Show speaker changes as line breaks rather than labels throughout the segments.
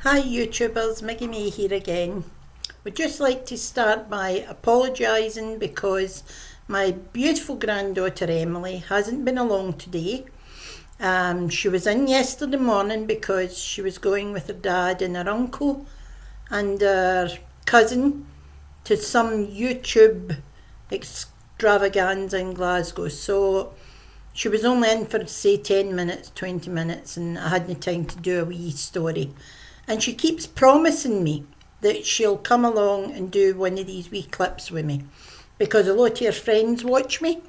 Hi YouTubers, Maggie May here again. Would just like to start by apologising because my beautiful granddaughter Emily hasn't been along today. She was in yesterday morning because she was going with her dad and her uncle and her cousin to some YouTube extravaganza in Glasgow. So she was only in for say 10 minutes, 20 minutes, and I hadn't time to do a wee story. And she keeps promising me that she'll come along and do one of these wee clips with me because a lot of her friends watch me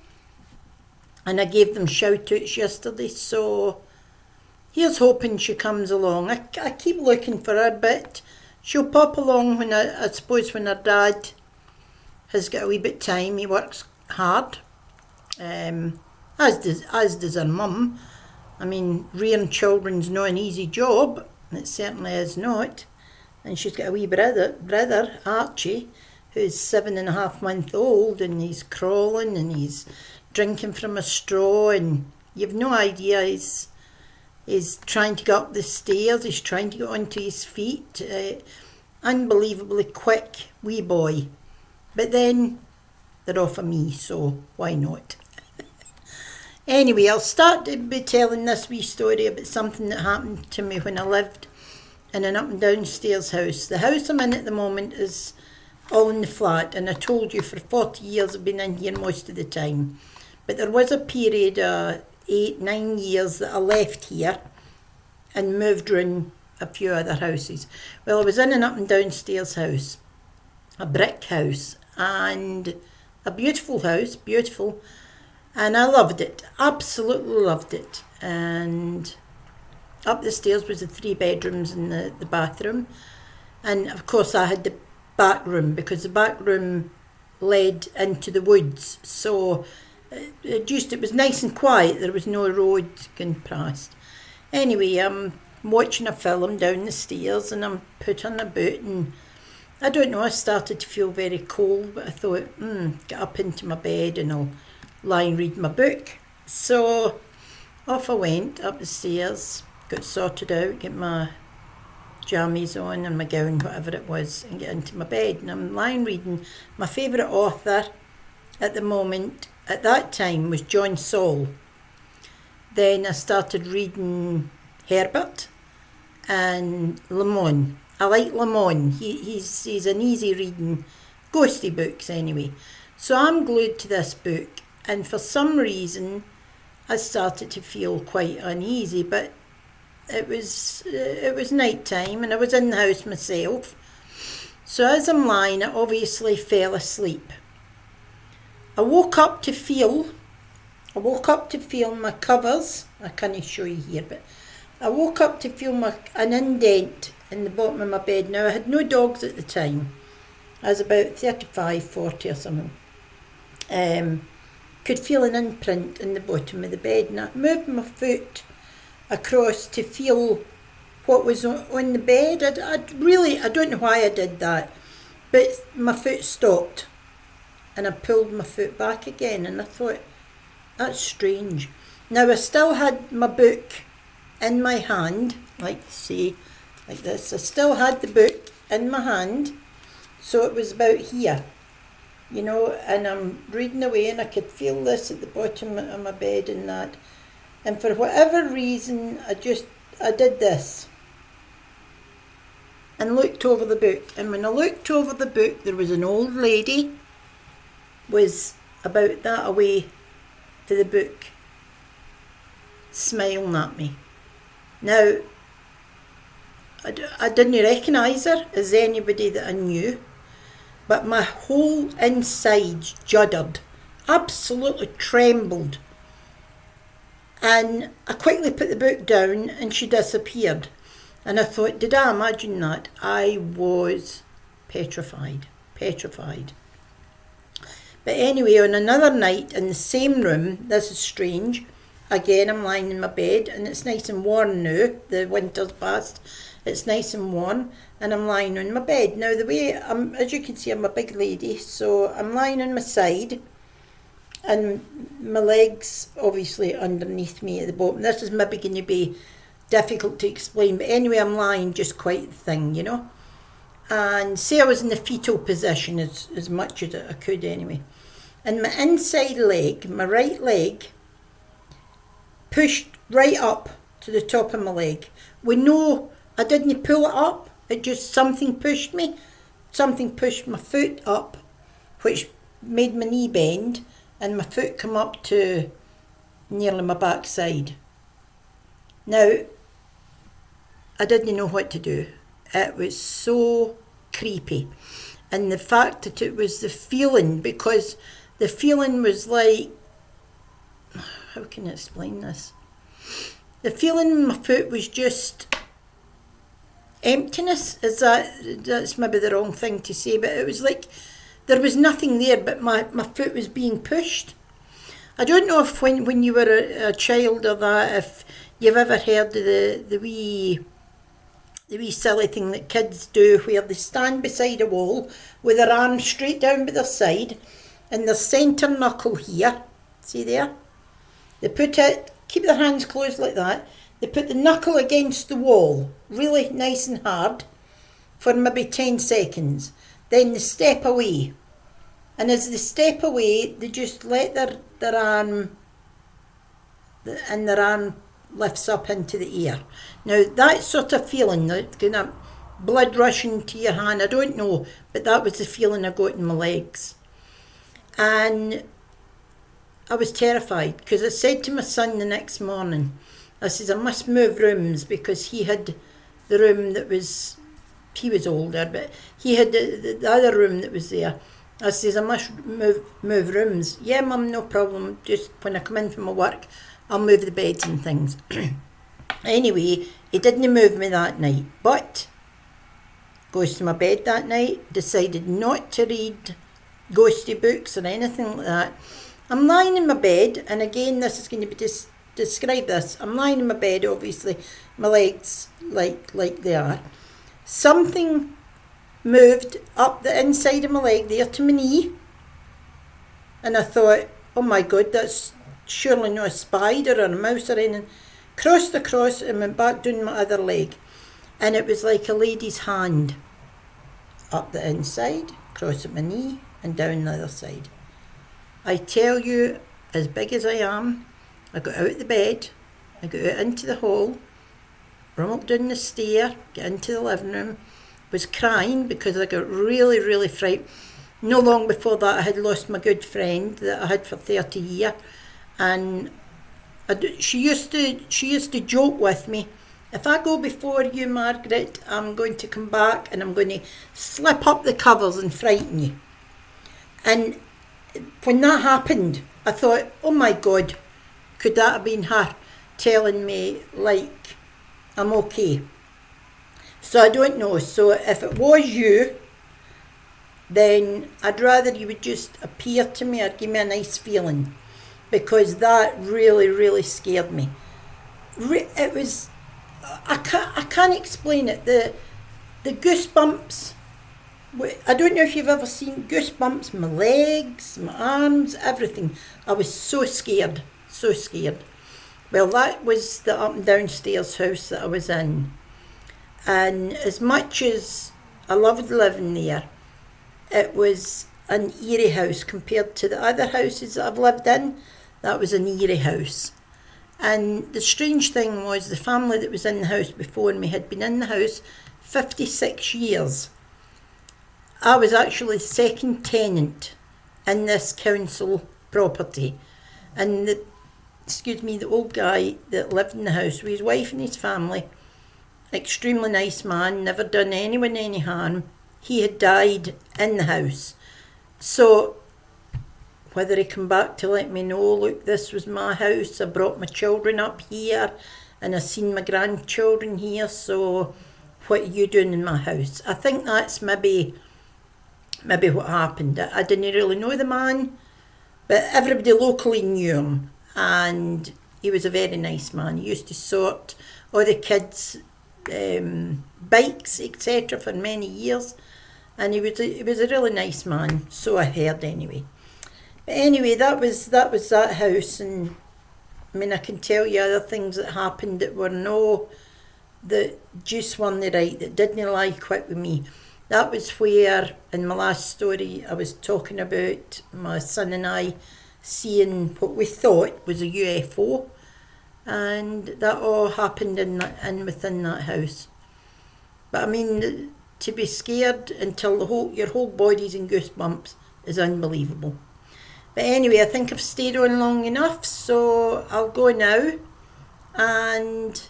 and I gave them shout outs yesterday, so here's hoping she comes along. I keep looking for her, but she'll pop along when I suppose when her dad has got a wee bit of time. He works hard, as does her mum. I mean, rearing children's not an easy job. It certainly is not. And she's got a wee brother, Archie, who's 7.5 months old, and he's crawling and he's drinking from a straw, and you've no idea. He's trying to get up the stairs, he's trying to get onto his feet. Unbelievably quick wee boy. But then they're off of me, so why not? Anyway, I'll start by telling this wee story about something that happened to me when I lived in an up and downstairs house. The house I'm in at the moment is all in the flat, and I told you for 40 years I've been in here most of the time. But there was a period of 8-9 years that I left here and moved around a few other houses. Well, I was in an up and downstairs house, a brick house, and a beautiful house, beautiful. And I loved it, absolutely loved it. And up the stairs was the 3 bedrooms and the bathroom. And of course I had the back room because the back room led into the woods. So it was nice and quiet. There was no road going past. Anyway, I'm watching a film down the stairs and I'm put on a boot, and I don't know, I started to feel very cold, but I thought, get up into my bed and I'll lie and read my book. So off I went up the stairs, got sorted out, get my jammies on and my gown, whatever it was, and get into my bed. And I'm lying reading. My favourite author at the moment, at that time, was John Saul. Then I started reading Herbert and Lamont. I like Lamont. He's an easy reading, ghosty books anyway. So I'm glued to this book. And for some reason, I started to feel quite uneasy, but it was night time and I was in the house myself. So as I'm lying, I obviously fell asleep. I woke up to feel my covers. I can't show you here, but I woke up to feel an indent in the bottom of my bed. Now, I had no dogs at the time. I was about 35, 40 or something. Could feel an imprint in the bottom of the bed, and I moved my foot across to feel what was on the bed. I don't know why I did that, but my foot stopped and I pulled my foot back again, and I thought, that's strange. Now I still had my book in my hand, like this. I still had the book in my hand, so it was about here. And I'm reading away and I could feel this at the bottom of my bed and that. And for whatever reason, I did this and looked over the book. And when I looked over the book, there was an old lady, was about that away to the book, smiling at me. Now, I didn't recognise her as anybody that I knew. But my whole inside juddered, absolutely trembled. And I quickly put the book down and she disappeared. And I thought, did I imagine that? I was petrified. But anyway, on another night in the same room, this is strange, again I'm lying in my bed and it's nice and warm now, the winter's past. It's nice and warm and I'm lying on my bed. Now the way as you can see, I'm a big lady, so I'm lying on my side and my legs obviously underneath me at the bottom. This is maybe going to be difficult to explain, but anyway, I'm lying just quite thin, you know. And say I was in the fetal position as much as I could anyway. And my inside leg, my right leg, pushed right up to the top of my leg. I didn't pull it up, it just something pushed me. Something pushed my foot up, which made my knee bend, and my foot come up to nearly my backside. Now, I didn't know what to do. It was so creepy. And the fact that it was the feeling, because the feeling was like, how can I explain this? The feeling in my foot was just emptiness. That's maybe the wrong thing to say, but it was like there was nothing there, but my foot was being pushed. I don't know if when you were a child or that, if you've ever heard of the wee silly thing that kids do where they stand beside a wall with their arms straight down by their side and their centre knuckle here, see there? They keep their hands closed like that, they put the knuckle against the wall, really nice and hard, for maybe 10 seconds. Then they step away. And as they step away, they just let their arm, and their arm lifts up into the air. Now, that sort of feeling, that kind of blood rushing to your hand, I don't know, but that was the feeling I got in my legs. And I was terrified, because I said to my son the next morning, I says, I must move rooms, because he had the room he was older, but he had the other room that was there. I says, I must move rooms. Yeah, Mum, no problem. Just when I come in from my work, I'll move the beds and things. Anyway, he didn't move me that night, but goes to my bed that night, decided not to read ghosty books or anything like that. I'm lying in my bed, and again, this is going to be describe this. I'm lying in my bed, obviously, my legs like they are. Something moved up the inside of my leg there to my knee, and I thought, oh my God, that's surely not a spider or a mouse or anything. Crossed across and went back down my other leg, and it was like a lady's hand up the inside, across at my knee and down the other side. I tell you, as big as I am, I got out of the bed, I got out into the hall, rumbled down the stair, got into the living room, was crying because I got really, really frightened. No long before that, I had lost my good friend that I had for 30 years, and she used to joke with me, if I go before you, Margaret, I'm going to come back and I'm going to slip up the covers and frighten you. And when that happened, I thought, oh my God, could that have been her telling me, like, I'm okay? So I don't know. So if it was you, then I'd rather you would just appear to me or give me a nice feeling, because that really, really scared me. It was, I can't explain it. The goosebumps. I don't know if you've ever seen goosebumps, my legs, my arms, everything. I was so scared, so scared. Well, that was the up and downstairs house that I was in. And as much as I loved living there, it was an eerie house compared to the other houses that I've lived in. That was an eerie house. And the strange thing was the family that was in the house before me had been in the house 56 years. I was actually the second tenant in this council property. And the old guy that lived in the house with his wife and his family, extremely nice man, never done anyone any harm. He had died in the house. So whether he come back to let me know, look, this was my house, I brought my children up here and I seen my grandchildren here, so what are you doing in my house? I think that's maybe what happened. I didn't really know the man, but everybody locally knew him, and he was a very nice man. He used to sort all the kids' bikes, etc. for many years, and he was a really nice man, so I heard anyway. But anyway, that was that house, and I mean, I can tell you other things that happened that were no, that just weren't right, that didn't lie quite with me. That was where, in my last story, I was talking about my son and I seeing what we thought was a UFO, and that all happened in within that house. But I mean, to be scared until your whole body's in goosebumps is unbelievable. But anyway, I think I've stayed on long enough, so I'll go now, and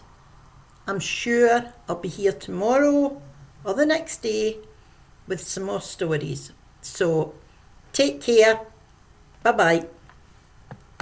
I'm sure I'll be here tomorrow or the next day with some more stories. So take care. Bye bye.